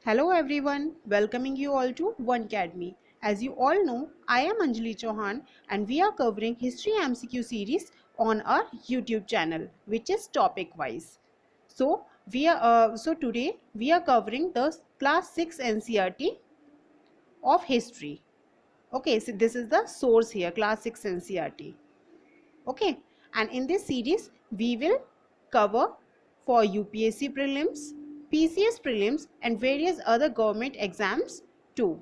Hello everyone, welcoming you all to One Academy. As you all know, I am Anjali Chauhan and we are covering History MCQ series on our YouTube channel, which is topic wise. So today we are covering the class 6 NCERT of history. Okay, so this is the source here, class 6 NCERT. Okay, and in this series we will cover for UPSC prelims, PCS prelims and various other government exams too.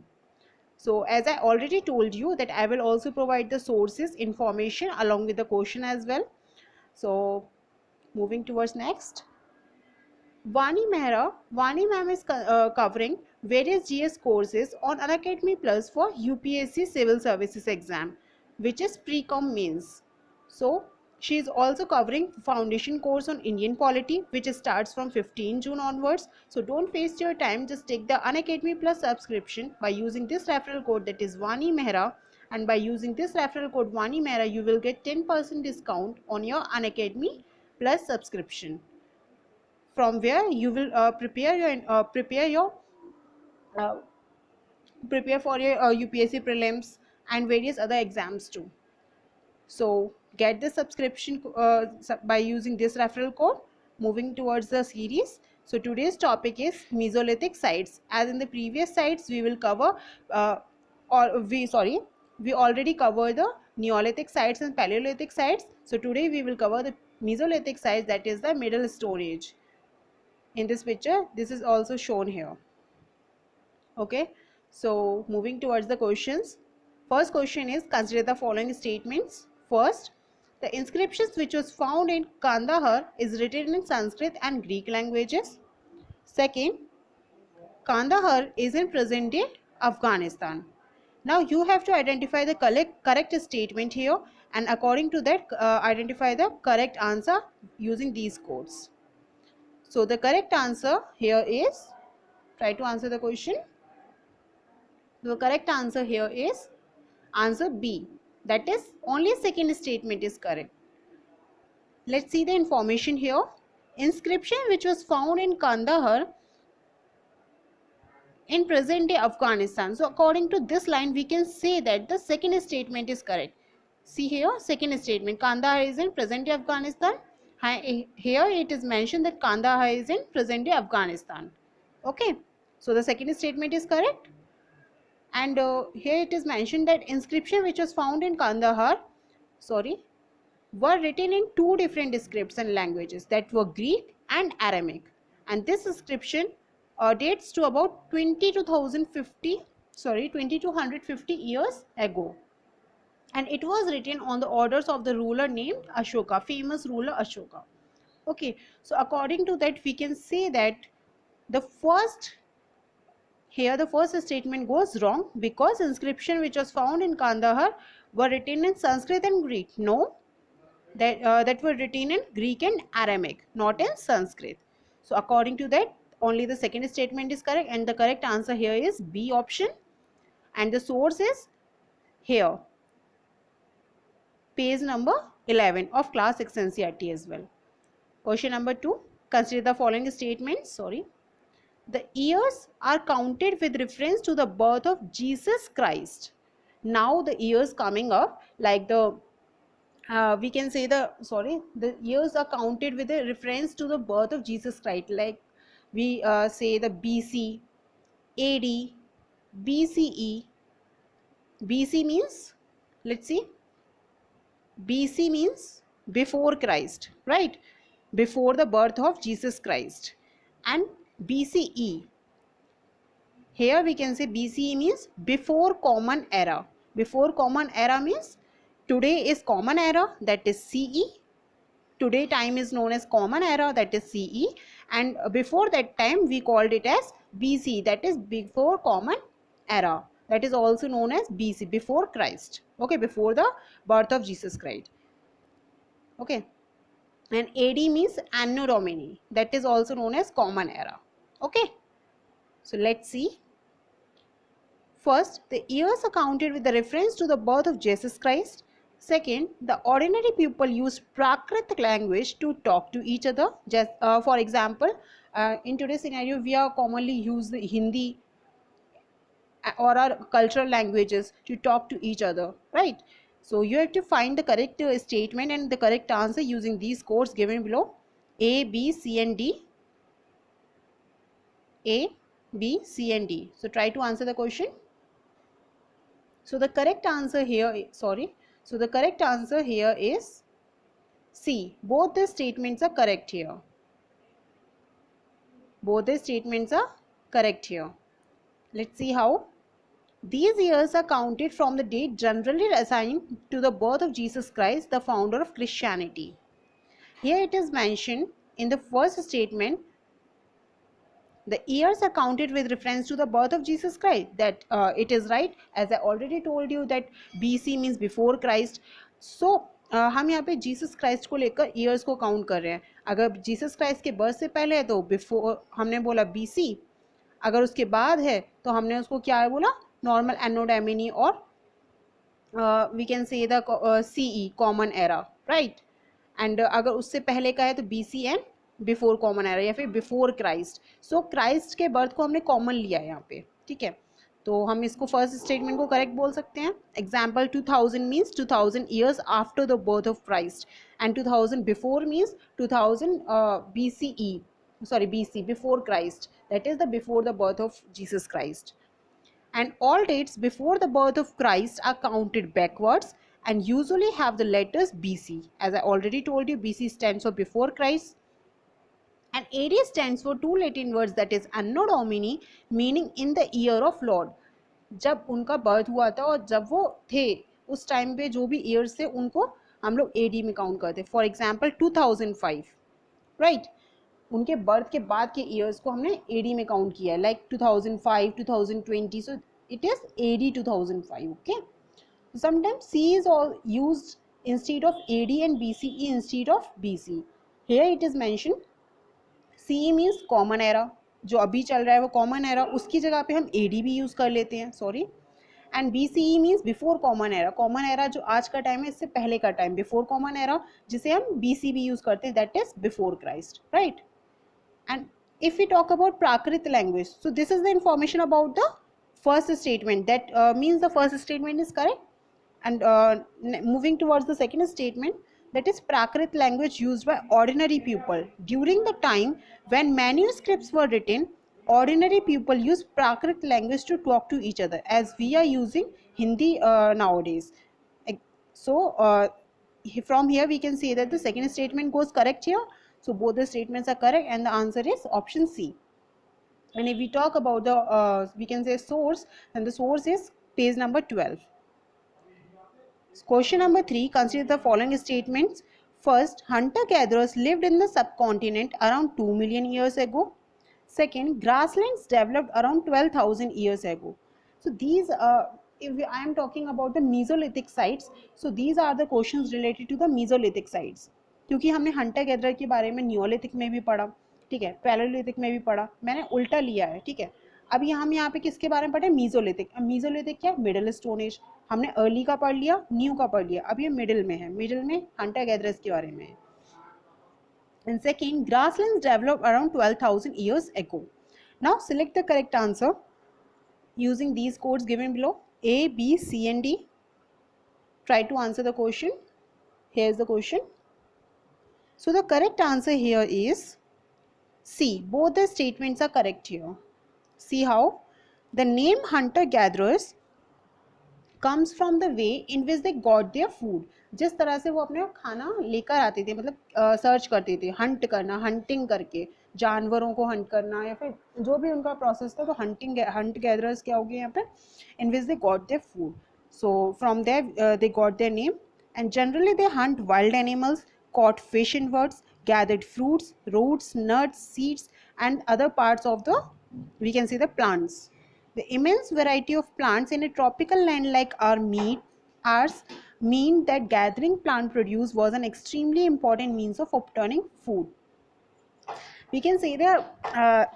So as I already told you that I will also provide the sources information along with the question as well. So moving towards next, Vani Mehra, Vani ma'am is covering various GS courses on Unacademy Plus for UPSC Civil Services exam, which is pre-com mains. So she is also covering foundation course on Indian polity, which starts from 15 June onwards. So don't waste your time, just take the Unacademy Plus subscription by using this referral code, that is Vani Mehra, and by using this referral code Vani Mehra you will get 10% discount on your Unacademy Plus subscription, from where you will uh, prepare for your UPSC prelims and various other exams too. So get the subscription by using this referral code. Moving towards the series, so today's topic is Mesolithic sites. As in the previous sites we will cover we already covered the Neolithic sites and Paleolithic sites. So today we will cover the Mesolithic sites, that is the Middle Stone Age. In this picture this is also shown here. Okay, so moving towards the questions. First question is, consider the following statements. First, the inscriptions which was found in Kandahar is written in Sanskrit and Greek languages. Second, Kandahar is in present day Afghanistan. Now you have to identify the correct statement here, and according to that identify the correct answer using these codes. So the correct answer here is, try to answer the question. The correct answer here is answer B. That is, only second statement is correct. Let's see the information here. Inscription which was found in Kandahar in present day Afghanistan. So according to this line we can say that the second statement is correct. See here, second statement, Kandahar is in present day Afghanistan. Here it is mentioned that Kandahar is in present day Afghanistan. Okay, so the second statement is correct. And here it is mentioned that inscription which was found in Kandahar were written in two different scripts and languages, that were Greek and Aramaic, and this inscription dates to about 2250 years ago, and it was written on the orders of the ruler named Ashoka, famous ruler Ashoka. Okay, so according to that we can say that the first statement goes wrong, because inscription which was found in Kandahar were written in Sanskrit and Greek. No, that were written in Greek and Aramaic, not in Sanskrit. So according to that, only the second statement is correct, and the correct answer here is B option. And the source is here, page number 11 of class 6 NCERT as well. Question number 2, consider the following statements. The years are counted with reference to the birth of Jesus Christ. Now the years coming up, like the we can say the years are counted with a reference to the birth of Jesus Christ, like we say the BC, AD, BCE. BC means, let's see, BC means before Christ, right? Before the birth of Jesus Christ. And BCE, here we can say BCE means before common era. Before common era means today is common era, that is CE. Today time is known as common era, that is CE, and before that time we called it as BC, that is before common era, that is also known as BC, before Christ. Okay, before the birth of Jesus Christ. Okay, and AD means Anno Domini, that is also known as common era. Okay, so let's see. First, the years are counted with the reference to the birth of Jesus Christ. Second, the ordinary people use Prakrit language to talk to each other. Just for example, in today's scenario, we are commonly use the Hindi or our cultural languages to talk to each other, right? So you have to find the correct statement and the correct answer using these codes given below: A, B, C, and D. A, B, C, and D. So try to answer the question. So the correct answer here, so the correct answer here is C. Both the statements are correct here. Both the statements are correct here. Let's see how. These years are counted from the date generally assigned to the birth of Jesus Christ, the founder of Christianity. Here it is mentioned in the first statement, the years are counted with reference to the birth of Jesus Christ. That it is right, as I already told you that BC means before Christ. So हम यहाँ पे Jesus Christ को लेकर years को count कर रहे हैं. अगर जीसस क्राइस्ट के बर्थ से पहले है तो बिफोर हमने बोला BC, अगर उसके बाद है तो हमने उसको क्या बोला, नॉर्मल एनो डोमिनी, और we can say the CE, common era, right. And अगर उससे पहले का है तो BC and before common era या फिर बिफोर क्राइस्ट. सो क्राइस्ट के बर्थ को हमने कॉमन लिया है यहाँ पे, ठीक है. तो हम इसको फर्स्ट स्टेटमेंट को करेक्ट बोल सकते हैं. Example 2000 means 2000 years after the birth of Christ, and 2000 before means 2000 BCE, sorry BC, before Christ, that is the before the birth of Jesus Christ. And all dates before the birth of Christ are counted backwards and usually have the letters BC. As I already told you, BC stands for before Christ, and AD stands for two Latin words, that is Anno Domini, meaning in the year of Lord. जब उनका birth हुआ था और जब वो थे उस time पे जो भी ईयर्स थे उनको हम लोग AD में काउंट करते. For example 2005, right. उनके बर्थ के बाद के ईयर्स को हमने AD में काउंट किया है, like 2005, 2020, so it is AD 2005. Okay. Sometimes C is all used instead of AD and BCE instead of BC. Here it is mentioned CE means common era, जो अभी चल रहा है वो कॉमन एरा, उसकी जगह पे हम AD भी यूज़ कर लेते हैं, sorry. And BCE means before common era. Common era जो आज का टाइम है इससे पहले का टाइम, बिफोर कॉमन एरा, जिसे हम BC भी यूज़ करते हैं, that is before Christ, right. And if we talk about Prakrit language, so this is the information about the first statement. That means the first statement is correct. And moving towards the second statement, that is Prakrit language used by ordinary people. During the time when manuscripts were written, ordinary people used Prakrit language to talk to each other, as we are using Hindi nowadays. So from here we can say that the second statement goes correct here. So both the statements are correct and the answer is option C. And if we talk about the we can say source, then the source is page number 12. Question number 3, consider the following statements. First, hunter-gatherers lived in the subcontinent around 2 million years ago. Second, grasslands developed around 12,000 years ago. So these if I am talking about the Mesolithic sites, so these are the questions related to the Mesolithic sites. क्योंकि हमने Hunter gatherer के बारे में Neolithic में भी पढ़ा, ठीक है, पैलेलिथिक में भी पढ़ा, मैंने उल्टा लिया है, ठीक है. अब हम यहाँ पे किसके बारे में पढ़े, मीजोलिथिक. अब मीजोलिथिक क्या, मिडिल स्टोन एज. हमने अर्ली का पढ़ लिया, न्यू का पढ़ लिया, अब ये मिडिल में है, मिडिल में हंटर गैदरर्स के बारे में है. And second, grasslands develop around 12,000 years ago. Now select the correct answer using these codes given below, A, B, C and D. Try to answer the question. Here is the question. So the correct answer here is C. Both the statements are correct here. See how? The name hunter-gatherers comes from the way in which they got their food. जिस तरह से वो अपने खाना लेकर आते थे, मतलब सर्च करते थे, हंट करना, हंटिंग करके जानवरों को हंट करना, या फिर जो भी उनका प्रोसेस था, तो हंट गैदरर्स क्या हो गए यहाँ पे, in which they got their food. So from there they got their name. And generally they hunt wild animals, caught fish in birds, gathered fruits, roots, nuts, seeds and other parts of the, we can say, the plants. The immense variety of plants in a tropical land like ours mean that gathering plant produce was an extremely important means of obtaining food. We can say that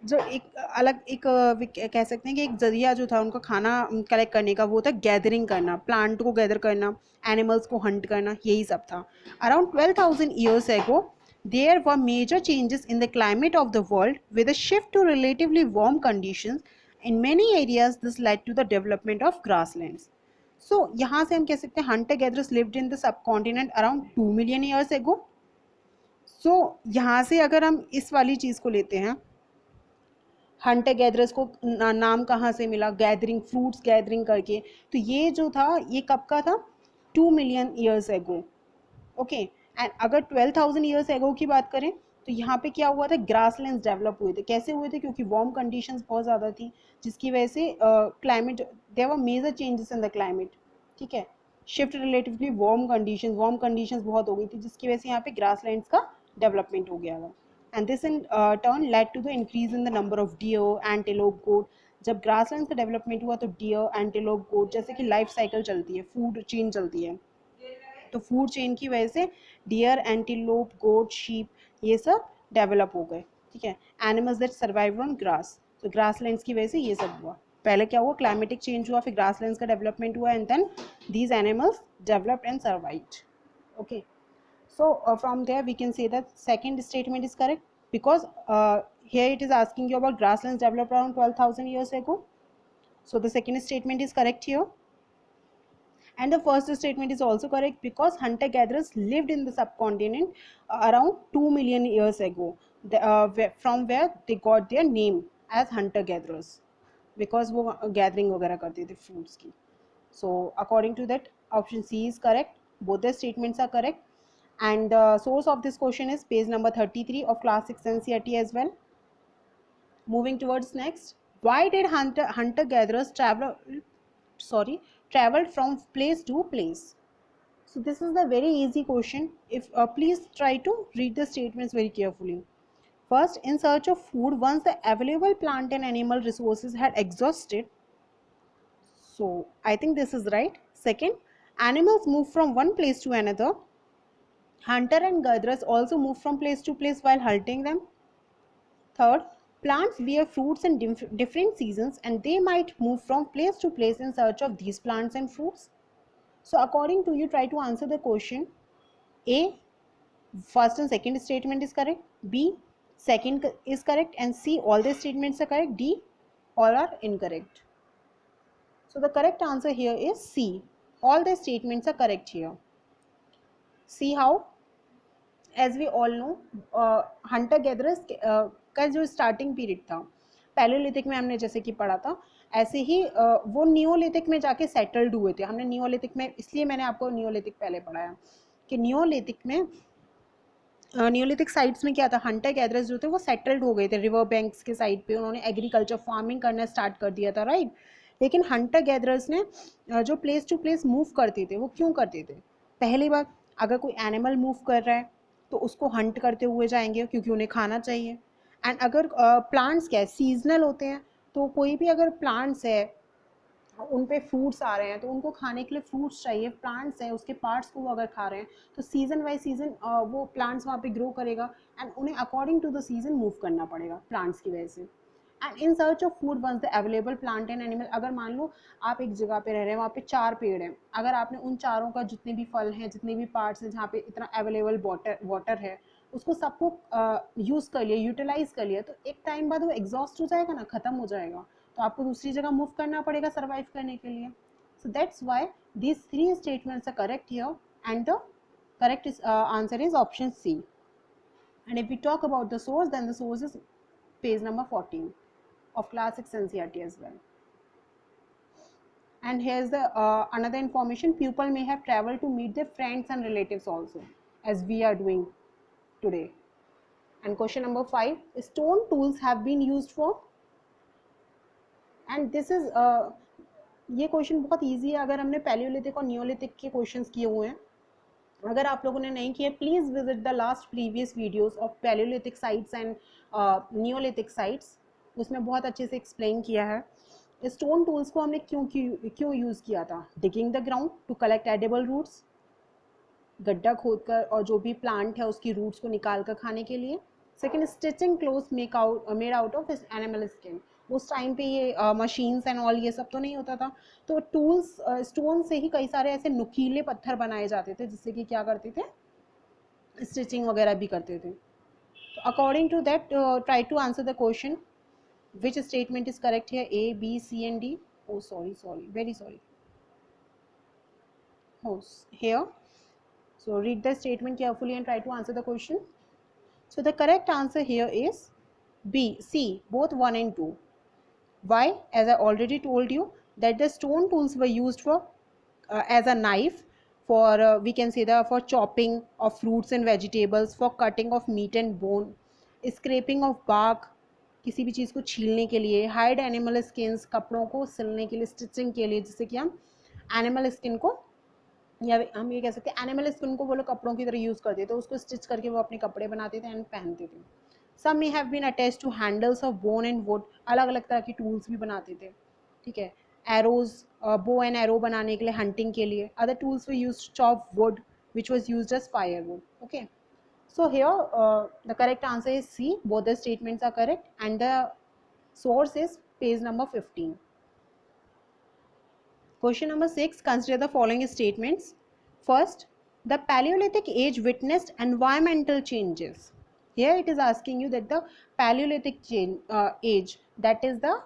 जो एक अलग एक कह सकते हैं कि एक जरिया जो था उनका खाना कलेक्ट करने का, वो था गैदरिंग करना, प्लांट को गैदर करना, एनिमल्स को हंट करना, यही सब था. Around 12,000 years ago there were major changes in the climate of the world with a shift to relatively warm conditions. In many areas this led to the development of grasslands. So यहाँ से हम कह सकते हैं hunter gatherers lived in the subcontinent around 2 million years ago. So यहाँ से अगर हम इस वाली चीज़ को लेते हैं, हंटर गैदरर्स को नाम कहाँ से मिला, गैदरिंग, फ्रूट्स गैदरिंग करके, तो ये जो था ये कब का था, 2 million years ago. Okay. And अगर 12,000 ईयर्स एगो की बात करें तो यहाँ पे क्या हुआ था, ग्रासलैंड्स डेवलप हुए थे. कैसे हुए थे, क्योंकि वार्म कंडीशंस बहुत ज़्यादा थी, जिसकी वजह से climate, there were major changes in the climate. ठीक है, शिफ्ट रिलेटिवली वार्म कंडीशंस बहुत हो गई थी, जिसकी वजह से यहाँ पे ग्रासलैंड्स का डेवलपमेंट हो गया था. And this in turn led to the increase in the number of deer, antelope, goat. जब ग्रासलैंड्स का डेवलपमेंट हुआ तो डियर, एंटीलोप, गोट, जैसे कि लाइफ साइकिल चलती है, फूड चेन चलती है, तो फूड चेन की वजह से डियर, एंटीलोप, गोट, शीप, ये सब डेवलप हो गए. ठीक है, animals that survive on grass. तो ग्रासलैंड्स की वजह से ये सब हुआ. पहले क्या हुआ, क्लाइमेटिक चेंज हुआ, फिर ग्रासलैंड्स का डेवलपमेंट हुआ, and then these animals developed and survived. Okay. So from there we can say that second statement is correct, because here it is asking you about grasslands developed around 12,000 years ago. So the second statement is correct here. And the first statement is also correct, because hunter gatherers lived in the subcontinent around 2 million years ago, from where they got their name as hunter gatherers, because वो gathering वगैरह करते थे fruits की. So according to that, option C is correct. Both the statements are correct. And the source of this question is page number 33 of class 6 NCERT as well. Moving towards next, why did hunter gatherers traveled from place to place? So this is the very easy question. If please try to read the statements very carefully. First, in search of food once the available plant and animal resources had exhausted. So I think this is right. Second, animals move from one place to another. Hunter and gatherers also move from place to place while hunting them. Third, plants bear fruits in different seasons, and they might move from place to place in search of these plants and fruits. So according to you, try to answer the question. A, first and second statement is correct. B, second is correct. And C, all the statements are correct. D, all are incorrect. So the correct answer here is C. All the statements are correct here. See how? As we all know, hunter gatherers का जो starting period था, पैलेयोलिथिक में हमने जैसे कि पढ़ा था, ऐसे ही वो नियोलिथिक में जाके सेटल्ड हुए थे. हमने नियोलिथिक में, इसलिए मैंने आपको नियोलिथिक पहले पढ़ाया कि नियोलिथिक में, नियोलिथिक साइट्स में क्या था, हंटर गैदरर्स जो थे वो सेटल्ड हो गए थे रिवर बैंक्स के साइड पे, उन्होंने एग्रीकल्चर फार्मिंग करना स्टार्ट कर दिया था, राइट. लेकिन हंटर गैदरर्स ने जो प्लेस टू प्लेस मूव करते थे, वो क्यों करते थे? पहली बात, अगर कोई एनिमल मूव कर रहा है तो उसको हंट करते हुए जाएंगे, क्योंकि उन्हें खाना चाहिए. एंड अगर प्लांट्स क्या है, सीजनल होते हैं, तो कोई भी अगर प्लांट्स है उन पे फ्रूट्स आ रहे हैं, तो उनको खाने के लिए फ्रूट्स चाहिए. प्लांट्स हैं, उसके पार्ट्स को वो अगर खा रहे हैं, तो सीजन बाय सीजन वो प्लांट्स वहाँ पे ग्रो करेगा, एंड उन्हें according to the season move करना पड़ेगा प्लांट्स की वजह से. And in search of food once the available plant and animal. अगर मान लो आप एक जगह पे रह रहे हैं, वहाँ पे 4 पेड़ हैं, अगर आपने उन चारों का जितने भी फल हैं, जितने भी पार्ट्स हैं, जहाँ पे इतना अवेलेबल वाटर है, उसको सबको यूज़ कर लिया, यूटिलाइज कर लिया, तो एक टाइम बाद वो एग्जॉस्ट हो जाएगा ना, ख़त्म हो जाएगा, तो आपको दूसरी जगह मूव करना पड़ेगा सर्वाइव करने के लिए. So that's why these 3 statements are correct here, and the correct answer is option C. And if we talk about the source, then the source is page number 14 of class 6 NCERT as well. And here's the another information, people may have traveled to meet their friends and relatives also, as we are doing today. And question number 5, stone tools have been used for. And this is, ये question बहुत easy है. अगर हमने Palaeolithic और Neolithic के questions किए हुए हैं, अगर आप लोगों ने नहीं किए, please visit the last previous videos of Palaeolithic sites and Neolithic sites. उसमें बहुत अच्छे से एक्सप्लेन किया है. स्टोन टूल्स को हमने क्यों यूज़ किया था? Digging the ground to collect edible roots, गड्ढा खोदकर और जो भी प्लांट है उसकी रूट्स को निकाल कर खाने के लिए. Second, stitching cloth made out of animal skin. उस टाइम पे ये मशीन्स एंड ऑल ये सब तो नहीं होता था, तो टूल्स स्टोन से ही कई सारे ऐसे नुकीले पत्थर बनाए जाते थे जिससे कि क्या करते थे, स्टिचिंग वगैरह भी करते थे. तो according to that try to answer the question. Which statement is correct here? A, B, C and D. Oh, sorry, very sorry. Oh, here. So read the statement carefully and try to answer the question. So the correct answer here is B, C, both 1 and 2. Why? As I already told you that the stone tools were used for as a knife for we can say the for chopping of fruits and vegetables, for cutting of meat and bone, scraping of bark, किसी भी चीज़ को छीलने के लिए, hide animal skins, कपड़ों को सिलने के लिए, स्टिचिंग के लिए, जिससे कि हम एनिमल स्किन को, या हम ये कह सकते हैं एनिमल स्किन को वो लोग कपड़ों की तरह यूज़ करते थे, उसको स्टिच करके वो अपने कपड़े बनाते थे एंड पहनते थे. Some may have been attached to handles of bone and wood. अलग अलग तरह की टूल्स भी बनाते थे. ठीक है. एरोज, बो एंड एरो बनाने के लिए, हंटिंग के लिए. Other tools were used chop wood which was used as firewood. Okay. So here the correct answer is C. Both the statements are correct and the source is page number 15. Question number 6. Consider the following statements. First, the Paleolithic age witnessed environmental changes. Here it is asking you that the Paleolithic age, that is the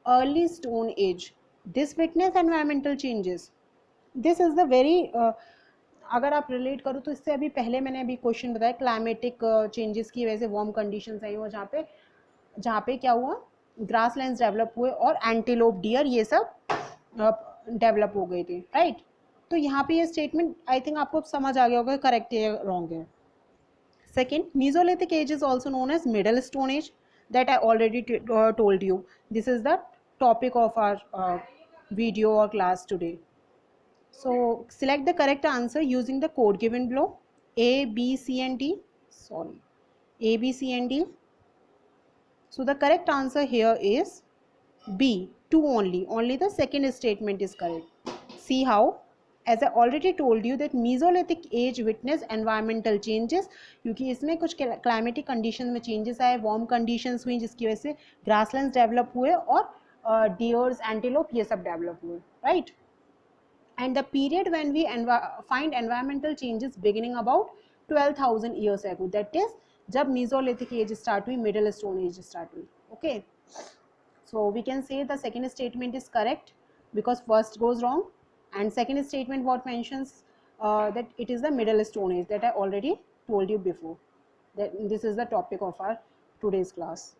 early Stone Age, this witnessed environmental changes. This is the very अगर आप relate करो तो इससे अभी पहले मैंने अभी question बताया क्लाइमेटिक चेंजेस की वजह से वार्म कंडीशंस आई वो जहाँ पे क्या हुआ, ग्रास लैंड्स डेवलप हुए और एंटीलोप, डियर ये सब डेवलप हो गए थे. राइट. तो यहाँ पे ये स्टेटमेंट आई थिंक आपको समझ आ गया होगा करेक्ट है या रॉन्ग है. Second, Mesolithic age is also known as middle stone age. That I already told you. This is the topic of our video or class today. So select the correct answer using the code given below. A, B, C and D. Sorry. A, B, C and D. So the correct answer here is B, 2 only. Only the second statement is correct. See how? As I already told you that Mesolithic age witnessed environmental changes, क्योंकि इसमें कुछ climatic conditions में changes आए, warm conditions हुई जिसकी वजह से grasslands develop हुए और deers, antelope ये सब develop हुए. Right? And the period when we find environmental changes beginning about 12,000 years ago, that is जब Mesolithic age start हुई, Middle Stone Age start हुई. Okay. So we can say the second statement is correct because first goes wrong, and second statement what mentions that it is the Middle Stone Age, that I already told you before. That this is the topic of our today's class.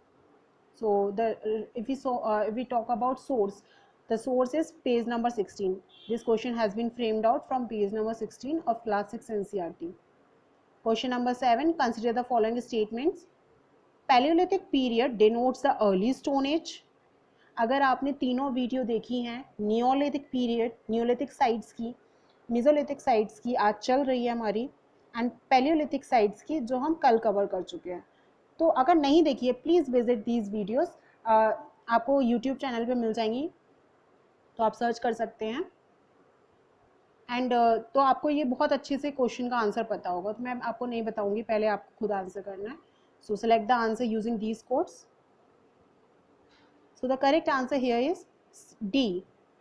So if we talk about source, the source is page number 16. This question has been framed out from page number 16 of class 6 NCERT. Question number 7. Consider the following statements. Paleolithic period denotes the early Stone Age. अगर आपने तीनों video देखी हैं Neolithic period, Neolithic sites की, Mesolithic sites की आज चल रही है हमारी, एंड पैलियोलिथिक साइट्स की जो हम कल कवर कर चुके हैं. तो अगर नहीं देखिए प्लीज़ विजिट दीज वीडियोस. आपको यूट्यूब चैनल पे मिल जाएंगी, तो आप सर्च कर सकते हैं. एंड तो आपको ये बहुत अच्छे से क्वेश्चन का आंसर पता होगा, तो मैं आपको नहीं बताऊंगी, पहले आपको खुद आंसर करना है. सो select the answer using these codes. So the correct answer here is D.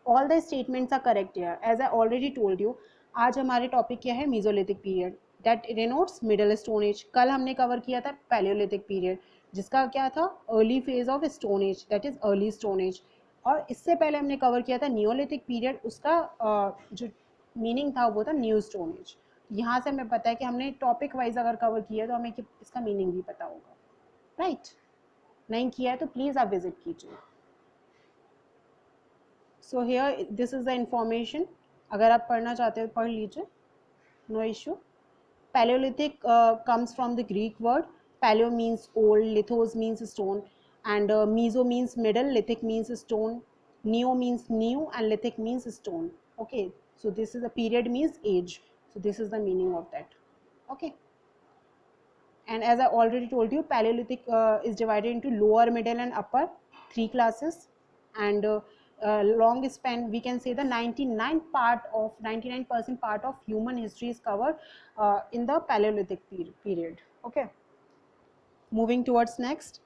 All the statements are correct here. As I already told you, आज हमारे टॉपिक क्या है, Mesolithic period. That denotes Middle Stone Age. कल हमने cover किया था Paleolithic period, जिसका क्या था, early phase of Stone Age, that is early Stone Age. और इससे पहले हमने कवर किया था Neolithic period, उसका जो मीनिंग था वो था न्यू स्टोन एज. यहाँ से हमें पता है कि हमने टॉपिक वाइज अगर कवर किया तो हमें इसका मीनिंग भी पता होगा. राइट. नहीं किया है तो प्लीज़ आप विजिट कीजिए. So here this is the information. अगर आप पढ़ना चाहते हो पढ़ लीजिए, no issue. Palaeolithic comes from the Greek word. Palaeo means old, lithos means stone, and meso means middle, lithic means stone, neo means new, and lithic means stone. Okay. So this is a period means age. So this is the meaning of that. Okay. And as I already told you, Paleolithic is divided into lower, middle and upper 3 classes. And long span, we can say the 99% part of human history is covered in the Paleolithic period. Okay. Moving towards next.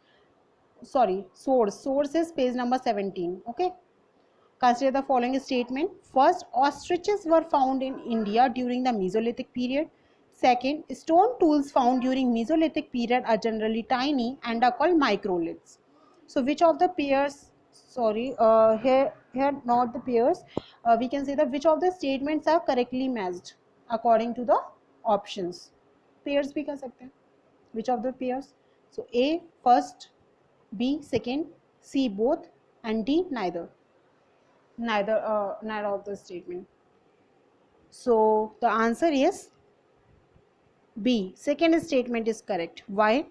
Sorry, source. Source is page number 17. Okay. Consider the following statement. First, ostriches were found in India during the Mesolithic period. Second, stone tools found during Mesolithic period are generally tiny and are called microliths. So, which of the pairs? Sorry, here not the pairs. We can say that which of the statements are correctly matched according to the options. Pairs भी कर सकते हैं. Which of the pairs? So, A first, B second, C both, and D neither. Neither of the statement. So the answer is B. Second statement is correct. Why?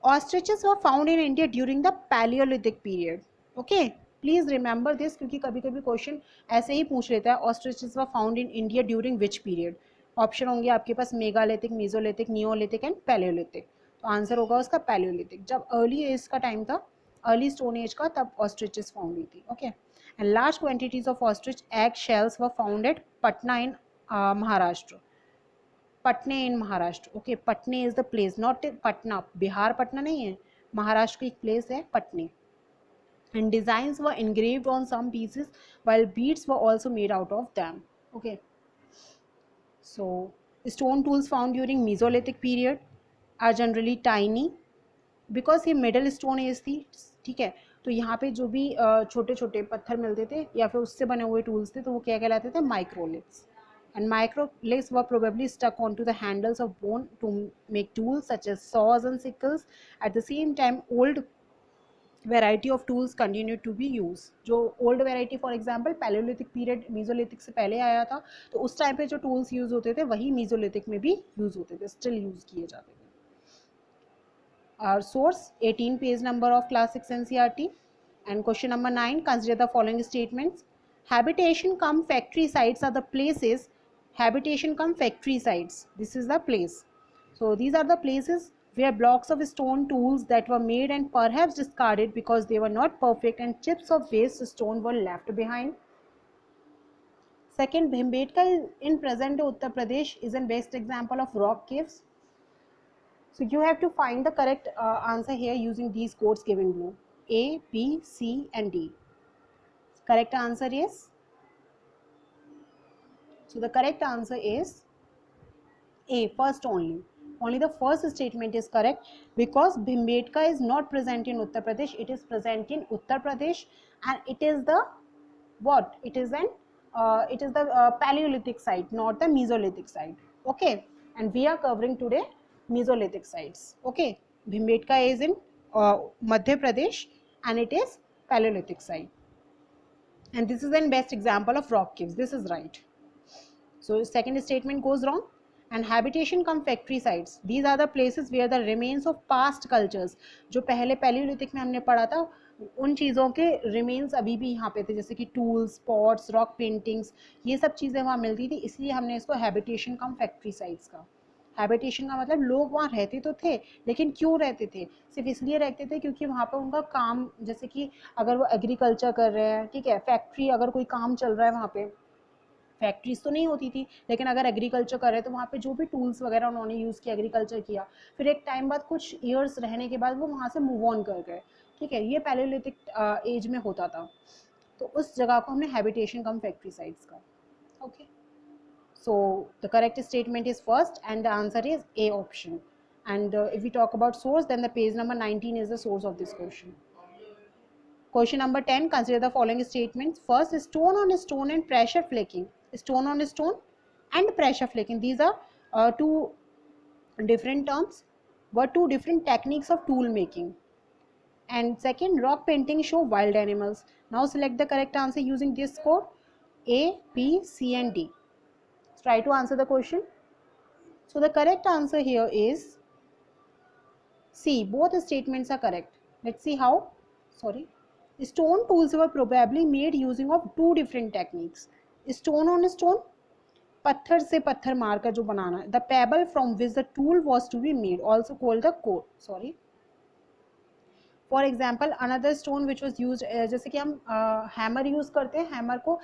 Ostriches were found in India during the Paleolithic period. Okay, please remember this क्योंकि कभी कभी question ऐसे ही पूछ लेता है ostriches were found in India during which period. Option होंगे आपके पास megalithic, mesolithic, neolithic and palaeolithic. तो आंसर होगा उसका पैलियोलिथिक. जब अर्ली एज का टाइम था, अर्ली स्टोन एज का, तब ऑस्ट्रिचेस फाउंड हुई थी. Okay, and large quantities of ostrich egg shells were found at Patna in Maharashtra. Patne in Maharashtra. Okay, Patne is the place, not Patna. Bihar Patna नहीं है, महाराष्ट्र की एक प्लेस है पटने. And designs were engraved on some pieces while beads were also made out of them. Okay, so stone tools found during Mesolithic period are generally tiny because ये middle stone as थी. ठीक है, तो यहाँ पे जो भी छोटे छोटे पत्थर मिलते थे या फिर उससे बने हुए टूल्स थे, तो वो क्या कहलाते थे? Microliths. And microliths were probably stuck onto the handles of bone to make tools such as saws and sickles. At the same time, old variety of tools continued to be used. जो old variety for example Paleolithic period Mesolithic से पहले आया था, तो उस time पे जो tools use होते थे वही Mesolithic में भी यूज होते थे, still यूज किए जाते थे. Our source 18 page number of class 6 NCERT. And question number 9, consider the following statements. Habitation cum factory sites are the places. Habitation cum factory sites, this is the place. So these are the places where blocks of stone tools that were made and perhaps discarded because they were not perfect and chips of waste stone were left behind. Second, Bhimbetka in present Uttar Pradesh is a best example of rock caves. So you have to find the correct answer here using these codes given below. A, B, C and D. Correct answer is, so the correct answer is A, first only. Only the first statement is correct because Bhimbetka is not present in Uttar Pradesh. It is present in Uttar Pradesh and it is the what? It is the Paleolithic site, not the Mesolithic site. Okay, and we are covering today Mesolithic sites. Okay, Bhimbetka is in Madhya Pradesh and it is Paleolithic site. And this is the best example of rock caves. This is right. So second statement goes wrong. And habitation cum factory sites, these are the places where the remains of past cultures, जो पहले Palaeolithic में हमने पढ़ा था, उन चीज़ों के remains अभी भी यहाँ पे थे, जैसे कि टूल्स, पॉट्स, रॉक पेंटिंग्स, ये सब चीज़ें वहाँ मिलती थी. इसलिए हमने इसको हैबिटेशन कम फैक्ट्री साइट्स का. हैबिटेशन का मतलब लोग वहाँ रहते तो थे, लेकिन क्यों रहते थे? सिर्फ इसलिए रहते थे क्योंकि वहाँ पर उनका काम, जैसे कि अगर वो एग्रीकल्चर कर रहे हैं, ठीक है, फैक्ट्री अगर कोई काम चल रहा है वहाँ पे, फैक्ट्रीज तो नहीं होती थी, लेकिन अगर एग्रीकल्चर कर रहे तो वहाँ पे जो भी टूल्स वगैरह उन्होंने यूज़ किया, एग्रीकल्चर किया, फिर एक टाइम बाद कुछ ईयर्स रहने के बाद वो वहाँ से मूव ऑन कर गए. ठीक है, ये पैलियोलिथिक एज में होता था, तो उस जगह को हमने हैबिटेशन कम फैक्ट्री साइट्स का. Okay, so the correct statement is first and the answer is A option. And if we talk about source, then the page number 19 is the source of this question. Question number 10, consider the following statements. First, stone on stone and pressure flaking. Stone on stone and pressure flaking, these are two different terms, but two different techniques of tool making. And second, rock painting show wild animals. Now select the correct answer using this code A, B, C and D. Try to answer the question. So the correct answer here is C. Both statements are correct. Let's see how. Sorry. Stone tools were probably made using of two different techniques. Stone on stone, पत्थर से पत्थर मारकर जो बनाना है. The pebble from which the tool was to be made, also called the core. Sorry. For example, another stone which was used, जैसे कि हम hammer use करते हैं, हैमर को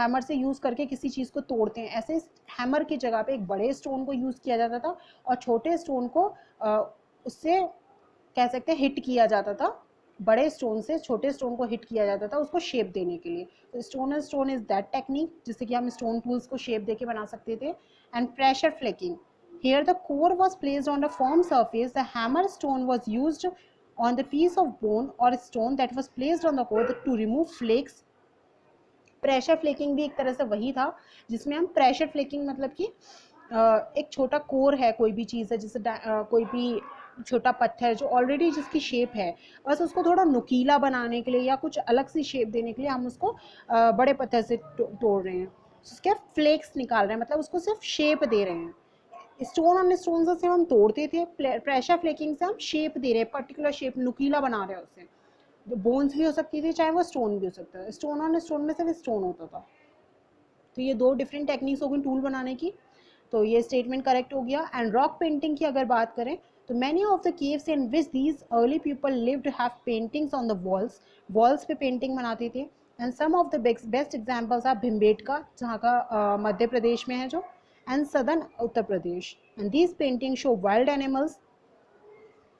हैमर से यूज़ करके किसी चीज़ को तोड़ते हैं, ऐसे हैमर की जगह पे एक बड़े स्टोन को यूज़ किया जाता था और छोटे स्टोन को उससे कह सकते हैं हिट किया जाता था, बड़े स्टोन से छोटे स्टोन को हिट किया जाता था उसको शेप देने के लिए। तो स्टोन इज दैट टेक्निक जिससे कि हम स्टोन टूल्स को शेप देके बना सकते थे। And pressure flaking, here the core was placed on a firm surface, the hammer stone was used on the piece of bone or stone that was placed on the core to remove flakes। Pressure flaking भी एक तरह से वही था जिसमें हम pressure flaking मतलब कि एक छोटा कोर है, कोई भी चीज़ है जैसे कोई भी छोटा पत्थर जो ऑलरेडी जिसकी शेप है, बस उसको थोड़ा नुकीला बनाने के लिए या कुछ अलग सी शेप देने के लिए हम उसको बड़े पत्थर से तोड़ रहे हैं, उसके फ्लेक्स निकाल रहे हैं, मतलब उसको सिर्फ शेप दे रहे हैं। स्टोन ऑन स्टोन से सिर्फ हम तोड़ते थे, प्रेशर फ्लेकिंग से हम शेप दे रहे हैं, पर्टिकुलर शेप नुकीला बना रहे हैं उसे। जो बोन्स भी हो सकती थी चाहे वो स्टोन भी हो सकता है, स्टोन ऑन स्टोन में सिर्फ स्टोन होता था। तो ये दो डिफरेंट टेक्निक्स हो गई टूल बनाने की, तो ये स्टेटमेंट करेक्ट हो गया। एंड रॉक पेंटिंग की अगर बात करें तो many of the caves in which these early people lived have paintings on the walls, walls पे पेंटिंग बनाते थे। And some of the best examples are Bhimbetka जहाँ का मध्य प्रदेश में है जो, and southern Uttar Pradesh. And these painting show wild animals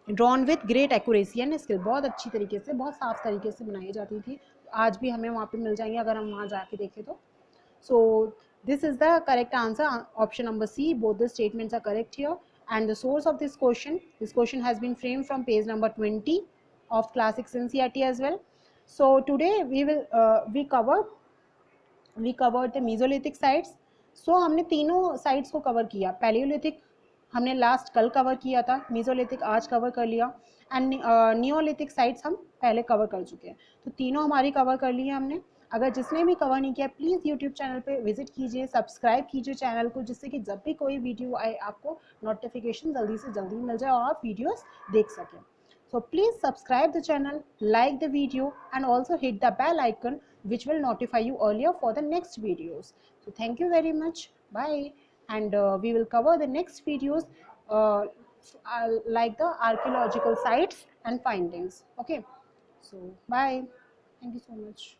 drawn with great accuracy and skill, बहुत अच्छी तरीके से बहुत साफ तरीके से बनाई जाती थी। आज भी हमें वहाँ पे मिल जाएंगे अगर हम वहाँ जाके देखें तो। So this is the correct answer, option number C, both the statements are correct here। And the source of this question has been framed from page number 20 of class 6 NCERT as well। So today we covered the mesolithic sites। so हमने तीनों sites को cover किया, Palaeolithic हमने last कल cover किया था, mesolithic आज cover कर लिया, एंड नियोलिथिक साइट्स हम पहले कवर कर चुके हैं। तो तीनों हमारी कवर कर ली है हमने। अगर जिसने भी कवर नहीं किया प्लीज़ यूट्यूब चैनल पे विजिट कीजिए, सब्सक्राइब कीजिए चैनल को, जिससे कि जब भी कोई वीडियो आए आपको नोटिफिकेशन जल्दी से जल्दी मिल जाए और आप वीडियोस देख सकें। So please subscribe the channel, like the video and also hit the bell icon which will notify you earlier for the next videos। So thank you very much, bye। And we will cover the next videos uh, like the archaeological sites and findings। Okay, so bye, thank you so much।